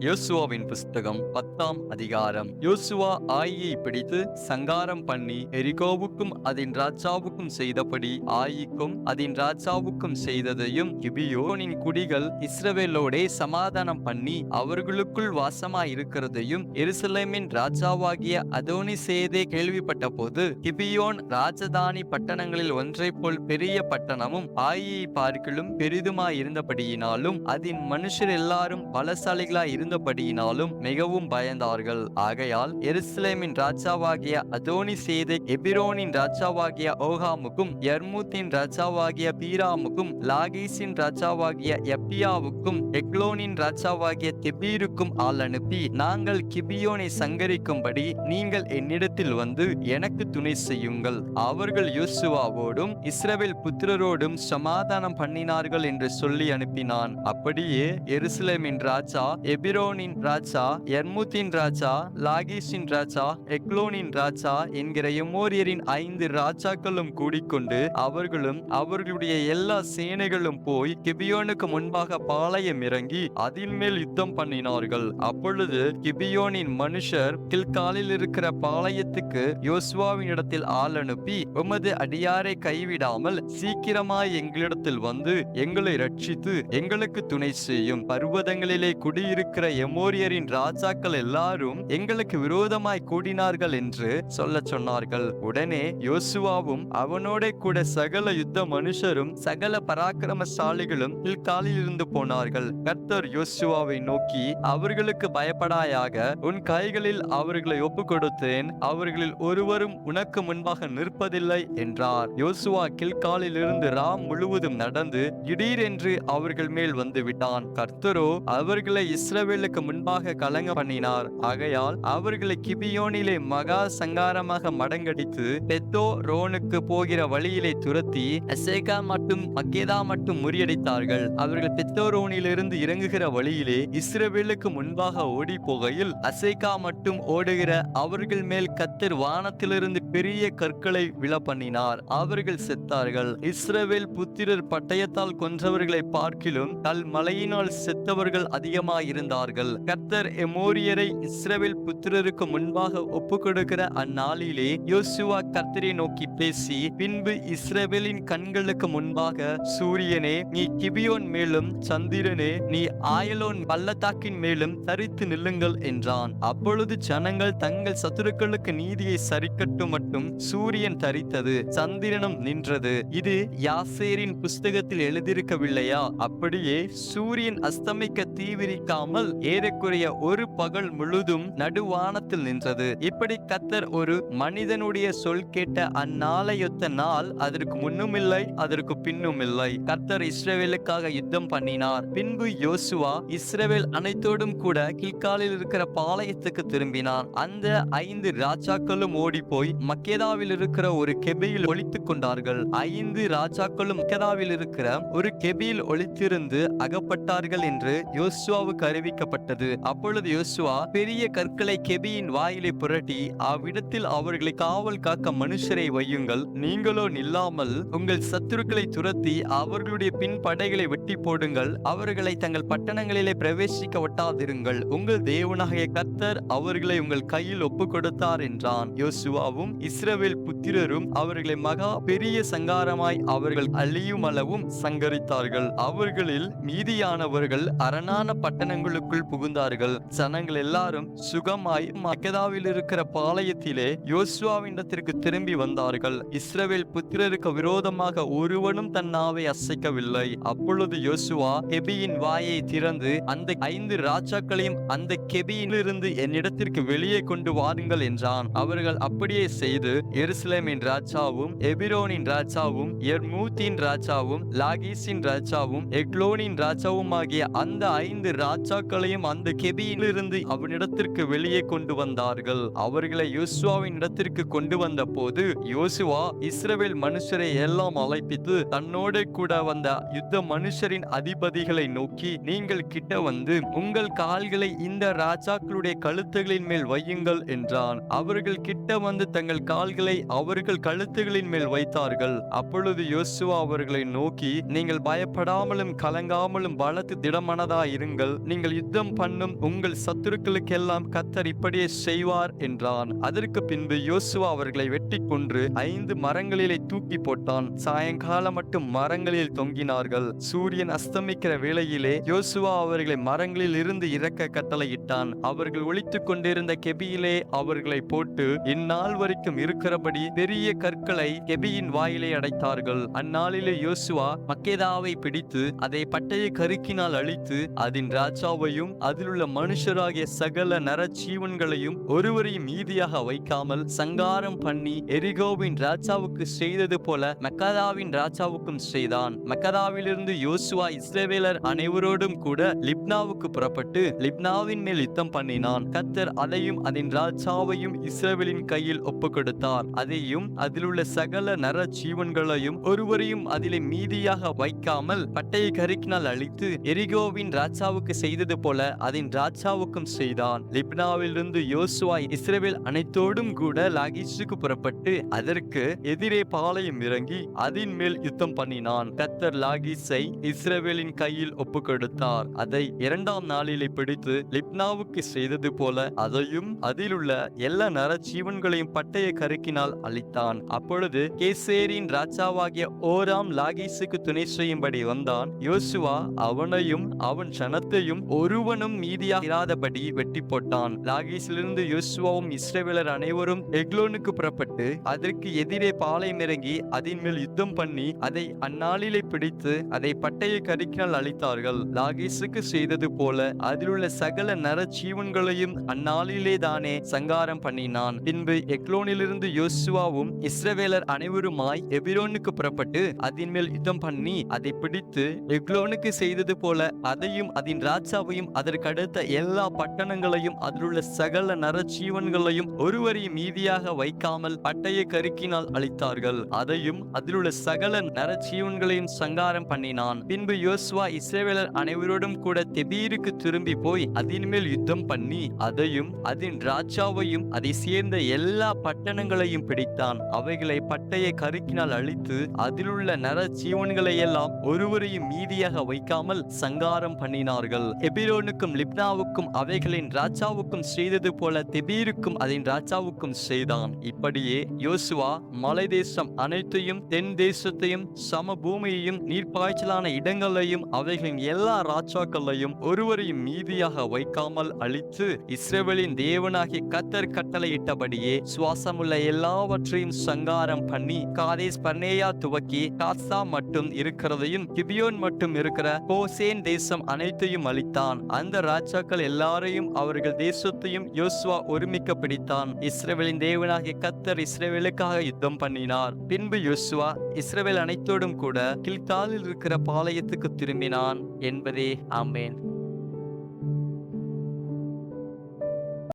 யோசுவாவின் புஸ்தகம் 10ஆம் அதிகாரம். யோசுவா ஆயியை பிடித்து சங்காரம் பண்ணி எரிகோவுக்கும் அதன் ராஜாவுக்கும் செய்தபடி ஆயிக்கும் அதன் ராஜாவுக்கும் செய்ததையும் கிபியோனின் குடிகள் இஸ்ரவேலோடே சமாதானம் பண்ணி அவர்களுக்குள் வாசமாயிருக்கிறதையும் எருசலேமின் ராஜாவாகிய அதோனிசேதே கேள்விப்பட்ட போது, கிபியோன் ராஜதானி பட்டணங்களில் ஒன்றை போல் பெரிய பட்டணமும் ஆயியை பார்க்கிலும் பெரிதுமாயிருந்தபடியினாலும் அதன் மனுஷர் எல்லாரும் பலசாலிகளாய் இருந்தபடியினாலும் மிகவும் பயந்தார்கள். ஆகையால் எருசலேமின் ராஜாவாகிய அதோனிசேதேக் எபிரோனின் ராஜாவாகிய ஓகாமுக்கும் யர்மூத்தின் ராஜாவாகிய பீராமுக்கும் லாகீசின் ராஜாவாகிய எப்பியாவுக்கும் எக்லோனின் ராஜாவாகிய தெபீருக்கும் ஆள் அனுப்பி, நாங்கள் கிபியோனை சங்கரிக்கும்படி நீங்கள் என்னிடத்தில் வந்து எனக்கு துணை செய்யுங்கள். அவர்கள் யோசுவாவோடும் இஸ்ரவேல் புத்திரரோடும் சமாதானம் பண்ணினார்கள் என்று சொல்லி அனுப்பினான். அப்படியே எருசலேமின் ராஜா, எபிரோனின் ராஜா, யர்மூத்தின் ராஜா, லாகீசின் ராஜா, எக்லோனின் ராஜா என்கிற எமோரியரின் 5 ராஜாக்களும் கூடிக்கொண்டு அவர்களும் அவர்களுடைய எல்லா சேனைகளும் போய் கிபியோனுக்கு முன்பாக பாளையம் இறங்கி அதின் மேல் யுத்தம் பண்ணினார்கள். அப்பொழுது கிபியோனின் மனுஷர் கில்காலில் இருக்கிற பாளையத்துக்கு யோசுவாவின் இடத்தில் ஆள் அனுப்பி, உமது அடியாரை கைவிடாமல் சீக்கிரமாய் எங்களிடத்தில் வந்து எங்களை ரட்சித்து எங்களுக்கு துணை செய்யும். பர்வதங்களிலே குடியிருக்கிற எமோரியரின் ராஜாக்கள் எல்லாரும் எங்களுக்கு விரோதமாய் கூடினார்கள் என்று சொல்ல சொன்னார்கள். உடனே யோசுவாவும் அவனோட கூட சகல யுத்த மனுஷரும் சகல பராக்கிரமசாலிகளும் கில்காலில் இருந்து போனார்கள். கர்த்தர் யோசுவாவை நோக்கி, அவர்களுக்கு பயப்படாயாக, உன் கைகளில் அவர்களை ஒப்பு கொடுத்தேன், அவர்களில் ஒருவரும் உனக்கு முன்பாக நிற்பதில்லை என்றார். யோசுவா கில்காலில் இருந்து ராம் முழுவதும் நடந்து திடீரென்று அவர்கள் மேல் வந்து விட்டான். கர்த்தரோ அவர்களை இஸ்ரவேலுக்கு முன்பாக கலங்க பண்ணினார். ஆகையால் அவர்களை கிபியோனிலே மகா சங்காரமாக மடங்கடித்து பெத்தோ ரோனுக்கு போகிற வழியிலே துரத்தி அசேகா மட்டும் மக்கேதா மட்டும் முறியடித்தார்கள். அவர்கள் பெத்தோரோனிலிருந்து இறங்குகிற வழியிலே இஸ்ரவேலுக்கு முன்பாக ஓடி போகையில் அசேகா மட்டும் ஓடுகிற அவர்கள் மேல் கர்த்தர் வானத்திலிருந்து பெரிய கற்களை விழ பண்ணினார். அவர்கள் செத்தார்கள். இஸ்ரவேல் புத்திரர் பட்டயத்தால் கொன்றவர்களை பார்க்கிலும் கல் மலையினால் செத்தவர்கள் அதிகமாயிருந்தார்கள். கர்த்தர் எமோரியரை இஸ்ரவேல் புத்திரருக்கு முன்பாக ஒப்பு கொடுக்கிற அந்நாளிலே யோசுவா கர்த்தரை நோக்கி பேசி, பின்பு இஸ்ரவேலின் கண்களுக்கு முன்பாக சூரியனே நீ கிபியோன் மேலும், சந்திரனே நீ ஆயலோன் பள்ளத்தாக்கின் மேலும் தரித்து நில்லுங்கள் என்றான். அப்பொழுது ஜனங்கள் தங்கள் சத்துருக்களுக்கு நீதியை சரிக்கட்டும் மட்டும் சூரியன் தரித்தது, சந்திரனும் நின்றது. இது யாசேரின் புஸ்தகத்தில் எழுதியிருக்கவில்லையா? அப்படியே சூரியன் அஸ்தமிக்க தீவிரிக்காமல் ஏறக்குறைய ஒரு பகல் முழுதும் நடுவானத்தில் நின்றது. இப்படி கர்த்தர் ஒரு மனிதனுடைய சொல் கேட்ட அந்நாளையொத்த நாள் அதற்கு முன்னும் இல்லை, அதற்கு பின்னும் இல்லை. கர்த்தர் இஸ்ரவேலுக்காக யுத்தம் பண்ணினார். பின்பு யோசுவா இஸ்ரவேல் அனைத்தோடும் கூட கில்காலில் இருக்கிற பாளையத்துக்கு திரும்பினான். அந்த 5 ராஜாக்களும் ஓடி போய் மக்கேதாவில் இருக்கிற ஒரு கெபியில் ஒளித்துக் கொண்டார்கள். 5 ராஜாக்களும் மக்கேதாவில் இருக்கிற ஒரு கெபியில் ஒளித்திருந்து அகப்பட்டார்கள் என்று யோசுவாவுக்கு அறிவிக்கப்பட்டது. அப்பொழுது யோசுவா பெரிய கற்களை கெபியின் வாயிலை புரட்டி, அவ்விடத்தில் அவர்களை காவல் காக்க மனுஷரை வையுங்கள், நீங்களோ நில்லாமல் உங்கள் சத்துருக்களை துரத்தி அவர்களுடைய பின் படைகளை வெட்டி போடுங்கள், அவர்களை தங்கள் பட்டணங்களிலே பிரவேசிக்க ஒட்டாதிருங்கள், உங்கள் தேவனாகிய கர்த்தர் அவர்களை உங்கள் கையில் ஒப்பு கொடுத்தார் என்றான். யோசுவாவும் இஸ்ரவேல் புத்திரரும் அவர்களை மகா பெரிய சங்காரமாய் அவர்கள் அழியும் அளவும் சங்கரித்தார்கள். அவர்களில் மீதியானவர்கள் அரணான பட்டணங்களுக்குள் புகுந்தார்கள். ஜனங்கள் எல்லாரும் சுகமாய் மக்கேதாவில் இருக்கிற பாளையத்திலே யோசுவாவினிடத்திற்கு திரும்பி வந்தார்கள். இஸ்ரவேல் புத்திரருக்கு விரோதமாக ஒருவனும் தன் நாவை அசைக்கவில்லை. அப்பொழுது யோசுவா கெபியின் வாயை திறந்து, அந்த 5 ராஜாக்களையும் அந்த கெபியிலிருந்து என்னிடத்திற்கு வெளியே கொண்டு வாருங்கள் என்றான். அவர்கள் அப்படியே செய்து எருசலேமின் ராஜாவும் எபிரோனின் ராஜாவும் யர்மூத்தின் ராஜாவும் லாகீசின் ராஜாவும் எக்லோனின் ராஜாவும் ஆகிய அந்த 5 ராஜாக்களையும் அந்த கெபியிலிருந்து அவனிடத்திற்கு வெளியே கொண்டு வந்தார்கள். அவர்களை யோசுவாவின் இடத்திற்கு கொண்டு வந்த போது யோசுவா இஸ்ரவேல் மனுஷரை எல்லாம் அழைப்பித்து தன்னோட கூட வந்த யுத்த மனுஷரின் அதிபதிகளை நோக்கி, நீங்கள் கிட்ட வந்து உங்கள் கால்களை இந்த ராஜாக்களுடைய கழுத்துகளின் மேல் வையுங்கள் என்றான். அவர்கள் கிட்ட வந்து தங்கள் கால்களை அவர்கள் கழுத்துகளின் மேல் வைத்தார்கள். அப்பொழுது யோசுவா அவர்களை நோக்கி, நீங்கள் பயப்படாமலும் கலங்காமலும் பலத்து திடமனதாயிருங்கள். நீங்கள் யுத்தம் பண்ணும் உங்கள் சத்துருக்களுக்கெல்லாம் கர்த்தர் இப்படியே செய்வார் என்றான். அதற்கு பின்பு யோசுவா அவர்களை வெட்டி கொன்று 5 மரங்களிலே தூக்கி போட்டான். சாயங்காலம் மட்டும் மரங்களில் தொங்கினார்கள். சூரியன் அஸ்தமிக்கிற வேளையிலே யோசுவா அவர்களை மரங்களில் இருந்து இறக்க கட்டளையிட்டான். அவர்கள் ஒளித்துக் கொண்டிருந்த கெபியிலே அவர்களை போட்டு இந்நாள் வரைக்கும் இருக்கிறபடி பெரிய கற்களை கெபியின் வாயிலை அடைத்தார்கள். அந்நாளிலே யோசுவா மக்கேதாவை பிடித்து அதை பட்டய கருக்கினால் அழித்து அதன் ராஜாவையும் அதிலுள்ள மனுஷராகிய சகல நரஜீவன்களையும் ஒருவரையும் மீதியாக வைக்காமல் சங்காரம் பண்ணி எரிகோவின் ராஜாவுக்கு செய்தது போல மக்கதாவின் ராஜாவுக்கும் செய்தான். மக்கதாவிலிருந்து யோசுவா இஸ்ரவேலர் அனைவரோடும் கூட லிப்னாவுக்கு புறப்பட்டு லிப்னாவின் மேல் யுத்தம் பண்ணினான். கர்த்தர் அதையும் அதன் ராஜாவையும் இஸ்ரவேலின் கையில் ஒப்புக் கொடுத்தார். அதையும் அதிலுள்ள சகல நர ஜீவன்களையும் ஒருவரையும் அதிலே மீதியாக வைக்காமல் பட்டய கருக்கினால் அழித்து எரிகோவின் ராஜாவுக்கு செய்தது போல அதன் ராஜாவுக்கும் செய்தான். லிப்னாவிலிருந்து யோசுவா இஸ்ரவேல் அனைத்தோடும் கூட லாகீசுக்கு புறப்பட்டு அதற்கு எதிரே பாளையம் இறங்கி அதன் மேல் யுத்தம் பண்ணினான். கர்த்தர் லாகீசை இஸ்ரவேலின் கையில் ஒப்புக் கொடுத்தார். அதை 2ஆம் நாளிலே பிடித்து லிப்னாவுக்கு செய்தது போல அதையும் அதிலுள்ள எல்லா நர ஜீவன்களையும் பட்டய கருக்கினால் அழித்தான். அப்பொழுது கேசேரின் ராஜாவாகிய ஓராம் லாகீசுக்கு துணை செய்யும்படி வந்தான். யோசுவா அவனையும் அவன் ஜனத்தையும் ஒருவனும் மீதியாக இராதபடி வெட்டி போட்டான். லாகீசிலிருந்து யோசுவாவும் இஸ்ரவேலர் அனைவரும் எக்லோனுக்கு புறப்பட்டு அதற்கு எதிரே பாளையம் இறங்கி அதன் மேல் யுத்தம் பண்ணி அதை அந்நாளிலே பிடித்து அதை பட்டய கருக்கினால் அழித்தார்கள். லாகீசுக்கு செய்தது போல அதிலுள்ள சகல நர ஜீவன்களையும் அந்நாளிலே தானே சங்காரம் பண்ணினான். பின்பு எக்லோனிலிருந்து யோசுவாவும் இஸ்ரவேலர் அனைவருமாய் எபிரோனுக்கு புறப்பட்டு அதன் மேல் யுத்தம் பண்ணி அதை பிடித்து எக்லோனுக்கு செய்தது போல அதையும் அதன் ராஜாவையும் அதற்கடுத்த எல்லா பட்டணங்களையும் அதிலுள்ள சகல நர ஜீவன்களையும் ஒருவரையும் மீதியாக வைக்காமல் பட்டய கருக்கினால் அழித்தார்கள். அதையும் அதிலுள்ள சகல நர ஜீவன்களையும் சங்காரம் பண்ணினான். பின்பு யோசுவா இஸ்ரவேலர் அனைவரோடும் கூட தெபீருக்கு திரும்பி போய் அதன் மேல் யுத்தம் பண்ணி அதையும் அதன் ராஜாவையும் அதை சேர்ந்த எல்லா பட்டணங்களையும் பிடித்தான். அவைகளை பட்டய கருக்கினால் அழித்து அதிலுள்ள நர ஜீவன்களை எல்லாம் ஒருவரையும் மீதியாக வைக்காமல் சங்காரம் பண்ணினார்கள். எபிரோனுக்கும் லிப்னாவுக்கும் அவைகளின் ராஜாவுக்கும் செய்தது போல தெபீருக்கும் அதன் ராஜாவுக்கும் செய்தான். இப்படியே யோசுவா மலை தேசம் அனைத்தையும் தென் தேசத்தையும் சமபூமியையும் நீர்ப்பாய்ச்சலான இடங்களையும் அவைகளின் எல்லா ராஜாக்களையும் ஒருவரையும் மீதியாக வைக்காமல் அழித்து இஸ்ரவேலின் தேவனாகிய கர்த்தர் கட்டளையிட்டபடியே சுவாசமுள்ள எல்லாவற்றையும் சங்காரம் பண்ணி காதேஸ் பர்னேயா துவக்கி காசா மட்டும் இருக்கிறதையும் கிபியோன் மட்டும் இருக்கிற கோசேன் தேசம் அனைத்தையும் அழித்தான். அந்த ராஜாக்கள் எல்லாரையும் அவர்கள் தேசத்தையும் யோசுவா ஒருமிக்க பிடித்தான். இஸ்ரவேலின் தேவனாகிய கர்த்தர் இஸ்ரவேலுக்காக யுத்தம் பண்ணினார். பின்பு யோசுவா இஸ்ரவேல் அனைத்தோடும் கூட கில்காலில் இருக்கிற பாளையத்துக்கு திரும்பினான் என்பதே ஆமென்.